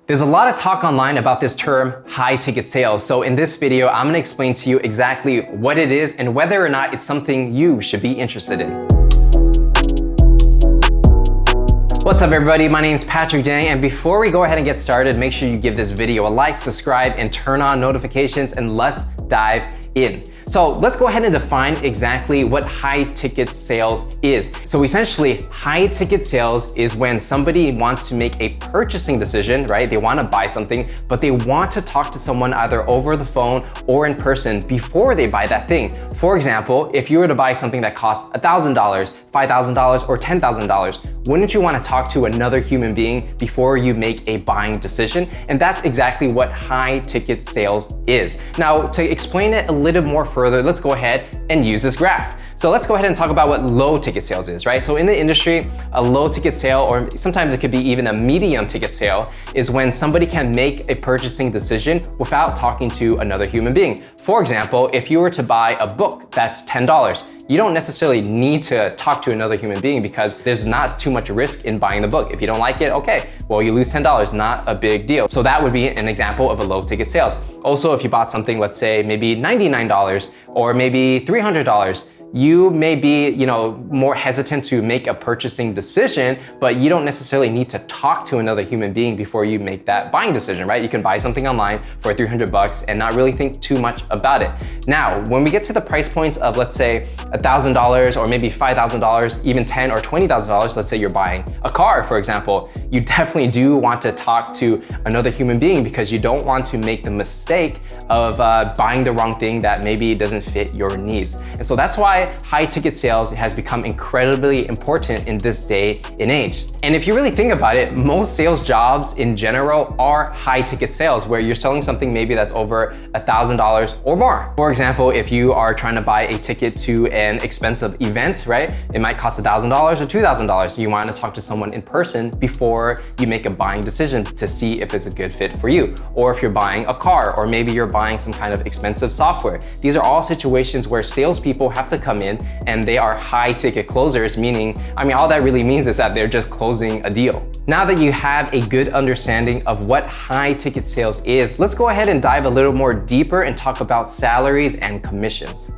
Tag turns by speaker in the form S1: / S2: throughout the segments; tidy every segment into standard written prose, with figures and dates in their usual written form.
S1: There's a lot of talk online about this term, high ticket sales. So in this video, I'm gonna explain to you exactly what it is and whether or not it's something you should be interested in. What's up everybody, my name is Patrick Dang, and before we go ahead and get started, make sure you give this video a like, subscribe, and turn on notifications, and let's dive in. So let's go ahead and define exactly what high ticket sales is. So essentially, high ticket sales is when somebody wants to make a purchasing decision, right? They want to buy something, but they want to talk to someone either over the phone or in person before they buy that thing. For example, if you were to buy something that costs $1,000, $5,000, or $10,000, wouldn't you want to talk to another human being before you make a buying decision? And that's exactly what high ticket sales is. Now, to explain it a little more further, let's go ahead and use this graph. So let's go ahead and talk about what low ticket sales is, right? So in the industry, a low ticket sale, or sometimes it could be even a medium ticket sale, is when somebody can make a purchasing decision without talking to another human being. For example, if you were to buy a book that's $10, you don't necessarily need to talk to another human being because there's not too much risk in buying the book. If you don't like it, okay, well, you lose $10, not a big deal. So that would be an example of a low ticket sales. Also, if you bought something, let's say maybe $99 or maybe $300, you may be, more hesitant to make a purchasing decision, but you don't necessarily need to talk to another human being before you make that buying decision, right? You can buy something online for $300 and not really think too much about it. Now, when we get to the price points of, let's say, $1,000 or maybe $5,000, even $10,000 or $20,000, let's say you're buying a car, for example, you definitely do want to talk to another human being because you don't want to make the mistake of buying the wrong thing that maybe doesn't fit your needs. And so that's why high ticket sales has become incredibly important in this day and age. And if you really think about it, most sales jobs in general are high ticket sales where you're selling something maybe that's over $1,000 or more. For example, if you are trying to buy a ticket to an expensive event, right? It might cost $1,000 or $2,000. You want to talk to someone in person before you make a buying decision to see if it's a good fit for you. Or if you're buying a car, or maybe you're buying some kind of expensive software. These are all situations where salespeople have to come in and they are high ticket closers, meaning, all that really means is that they're just closing a deal. Now that you have a good understanding of what high ticket sales is, let's go ahead and dive a little more deeper and talk about salaries and commissions.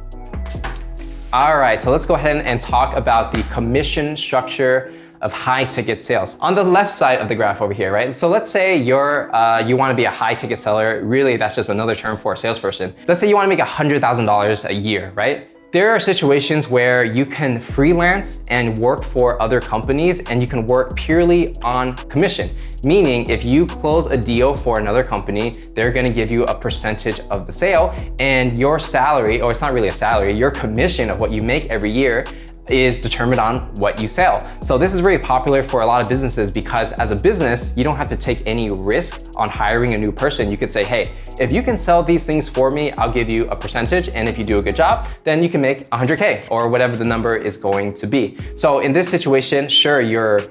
S1: All right, so let's go ahead and talk about the commission structure of high ticket sales. On the left side of the graph over here, right? So let's say you want to be a high ticket seller. Really, that's just another term for a salesperson. Let's say you want to make $100,000 a year, right? There are situations where you can freelance and work for other companies and you can work purely on commission. Meaning if you close a deal for another company, they're gonna give you a percentage of the sale, and your salary, or it's not really a salary, your commission of what you make every year is determined on what you sell. So this is really popular for a lot of businesses because as a business, you don't have to take any risk on hiring a new person. You could say, hey, if you can sell these things for me, I'll give you a percentage. And if you do a good job, then you can make 100K or whatever the number is going to be. So in this situation, sure,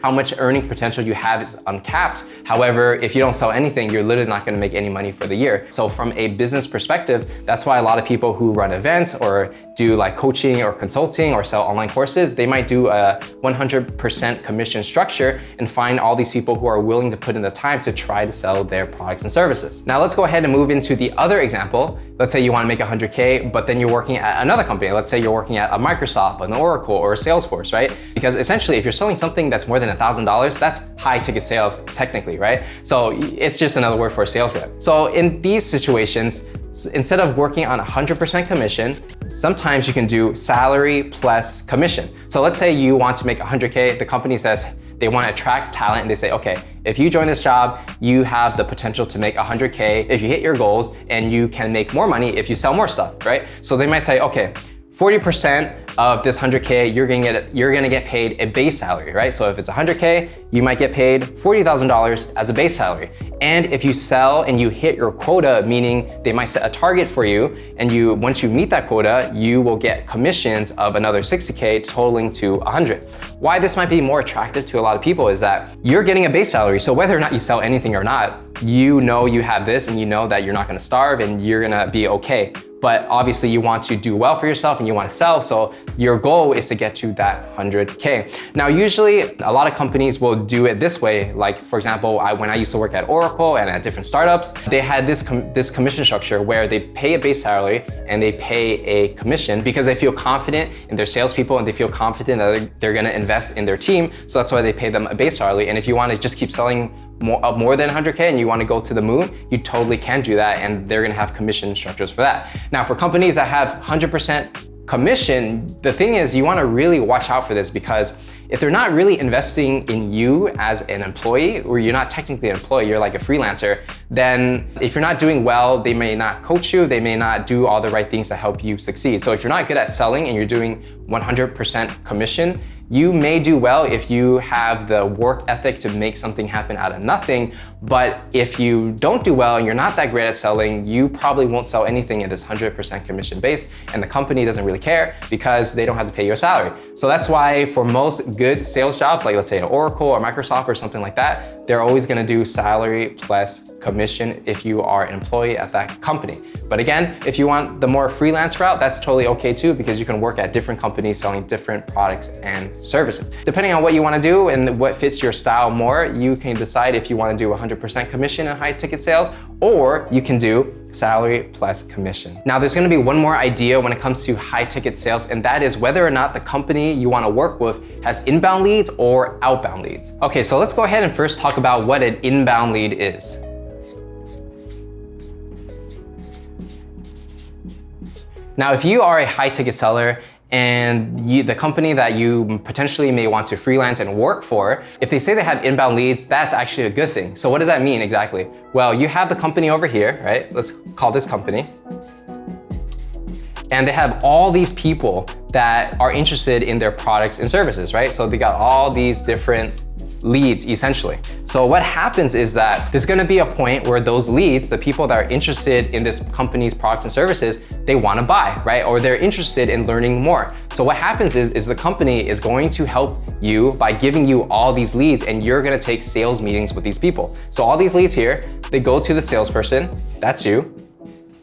S1: how much earning potential you have is uncapped. However, if you don't sell anything, you're literally not gonna make any money for the year. So from a business perspective, that's why a lot of people who run events or do like coaching or consulting or sell online courses, they might do a 100% commission structure and find all these people who are willing to put in the time to try to sell their products and services. Now let's go ahead and move into the other example. Let's say you want to make 100K, but then you're working at another company. Let's say you're working at a Microsoft, an Oracle, or a Salesforce, right? Because essentially, if you're selling something that's more than $1,000, that's high ticket sales technically, right? So it's just another word for a sales rep. So in these situations, instead of working on 100% commission, sometimes you can do salary plus commission. So let's say you want to make 100K, the company says they want to attract talent and they say, okay, if you join this job, you have the potential to make 100K if you hit your goals, and you can make more money if you sell more stuff, right? So they might say, okay, 40% of this 100K, you're gonna get paid a base salary, right? So if it's 100K, you might get paid $40,000 as a base salary. And if you sell and you hit your quota, meaning they might set a target for you, and once you meet that quota, you will get commissions of another 60K, totaling to 100. Why this might be more attractive to a lot of people is that you're getting a base salary. So whether or not you sell anything or not, you know you have this and you know that you're not gonna starve and you're gonna be okay. But obviously you want to do well for yourself and you want to sell. So your goal is to get to that 100K. Now, usually a lot of companies will do it this way. Like for example, when I used to work at Oracle and at different startups, they had this commission structure where they pay a base salary and they pay a commission because they feel confident in their salespeople and they feel confident that they're gonna invest in their team. So that's why they pay them a base salary. And if you want to just keep selling more than 100K and you want to go to the moon, you totally can do that, and they're gonna have commission structures for that. Now, for companies that have 100% commission, the thing is you want to really watch out for this, because if they're not really investing in you as an employee, or you're not technically an employee, you're like a freelancer, then if you're not doing well, they may not coach you, they may not do all the right things to help you succeed. So if you're not good at selling and you're doing 100% commission, you may do well if you have the work ethic to make something happen out of nothing. But if you don't do well and you're not that great at selling, you probably won't sell anything in this 100% commission based, and the company doesn't really care because they don't have to pay you a salary. So that's why for most good sales jobs, like let's say an Oracle or Microsoft or something like that, they're always gonna do salary plus commission if you are an employee at that company. But again, if you want the more freelance route, that's totally okay too, because you can work at different companies selling different products and services. Depending on what you want to do and what fits your style more, you can decide if you want to do 100% commission in high ticket sales, or you can do salary plus commission. Now, there's going to be one more idea when it comes to high ticket sales, and that is whether or not the company you want to work with has inbound leads or outbound leads. Okay, so let's go ahead and first talk about what an inbound lead is. Now, if you are a high ticket seller and the company that you potentially may want to freelance and work for, if they say they have inbound leads, that's actually a good thing. So what does that mean exactly? Well, you have the company over here, right? Let's call this company. And they have all these people that are interested in their products and services, right? So they got all these different leads essentially. So what happens is that there's gonna be a point where those leads, the people that are interested in this company's products and services, they wanna buy, right? Or they're interested in learning more. So what happens is the company is going to help you by giving you all these leads, and you're gonna take sales meetings with these people. So all these leads here, they go to the salesperson, that's you,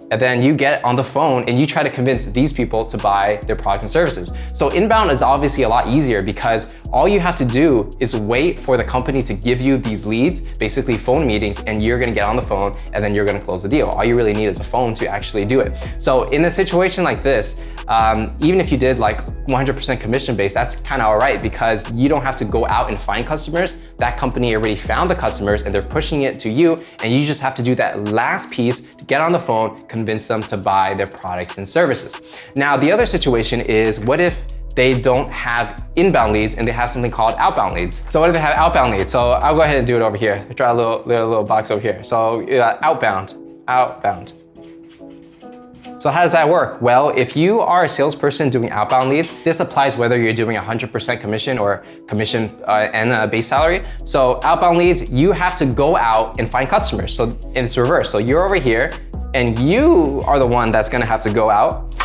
S1: and then you get on the phone and you try to convince these people to buy their products and services. So inbound is obviously a lot easier because all you have to do is wait for the company to give you these leads, basically phone meetings, and you're gonna get on the phone and then you're gonna close the deal. All you really need is a phone to actually do it. So in a situation like this, even if you did like 100% commission based, that's kind of all right because you don't have to go out and find customers. That company already found the customers and they're pushing it to you, and you just have to do that last piece to get on the phone, convince them to buy their products and services. Now, the other situation is, what if they don't have inbound leads and they have something called outbound leads? So what if they have outbound leads? So I'll go ahead and do it over here. Draw a little box over here. So outbound. So how does that work? Well, if you are a salesperson doing outbound leads, this applies whether you're doing 100% commission or commission and a base salary. So outbound leads, you have to go out and find customers. So it's reverse. So you're over here and you are the one that's gonna have to go out,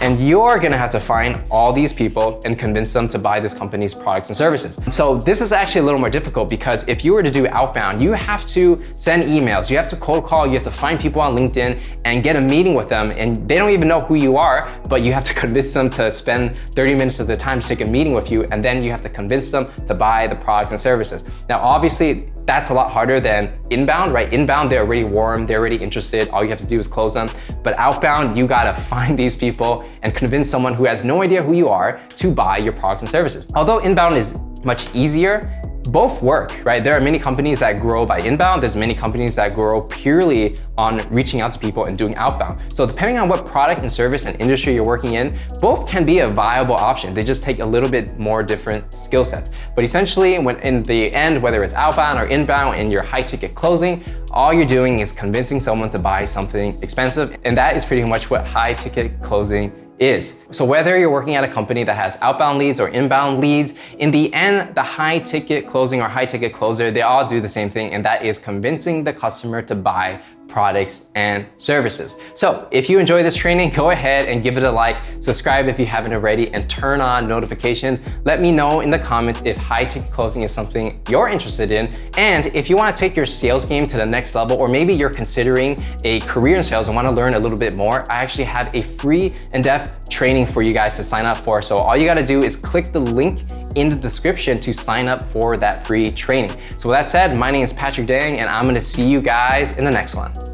S1: and you're gonna have to find all these people and convince them to buy this company's products and services. So this is actually a little more difficult because if you were to do outbound, you have to send emails, you have to cold call, you have to find people on LinkedIn and get a meeting with them, and they don't even know who you are, but you have to convince them to spend 30 minutes of their time to take a meeting with you, and then you have to convince them to buy the products and services. Now, obviously, that's a lot harder than inbound, right? Inbound, they're already warm, they're already interested. All you have to do is close them. But outbound, you gotta find these people and convince someone who has no idea who you are to buy your products and services. Although inbound is much easier, both work, right? There are many companies that grow by inbound. There's many companies that grow purely on reaching out to people and doing outbound. So depending on what product and service and industry you're working in, both can be a viable option. They just take a little bit more different skill sets. But essentially, when in the end, whether it's outbound or inbound in your high ticket closing, all you're doing is convincing someone to buy something expensive. And that is pretty much what high ticket closing is. So whether you're working at a company that has outbound leads or inbound leads, in the end, the high ticket closing or high ticket closer, they all do the same thing, and that is convincing the customer to buy products and services. So if you enjoy this training, go ahead and give it a like, subscribe if you haven't already, and turn on notifications. Let me know in the comments if high ticket closing is something you're interested in. And if you want to take your sales game to the next level, or maybe you're considering a career in sales and want to learn a little bit more, I actually have a free in-depth training for you guys to sign up for. So all you got to do is click the link in the description to sign up for that free training. So with that said, my name is Patrick Dang, and I'm going to see you guys in the next one.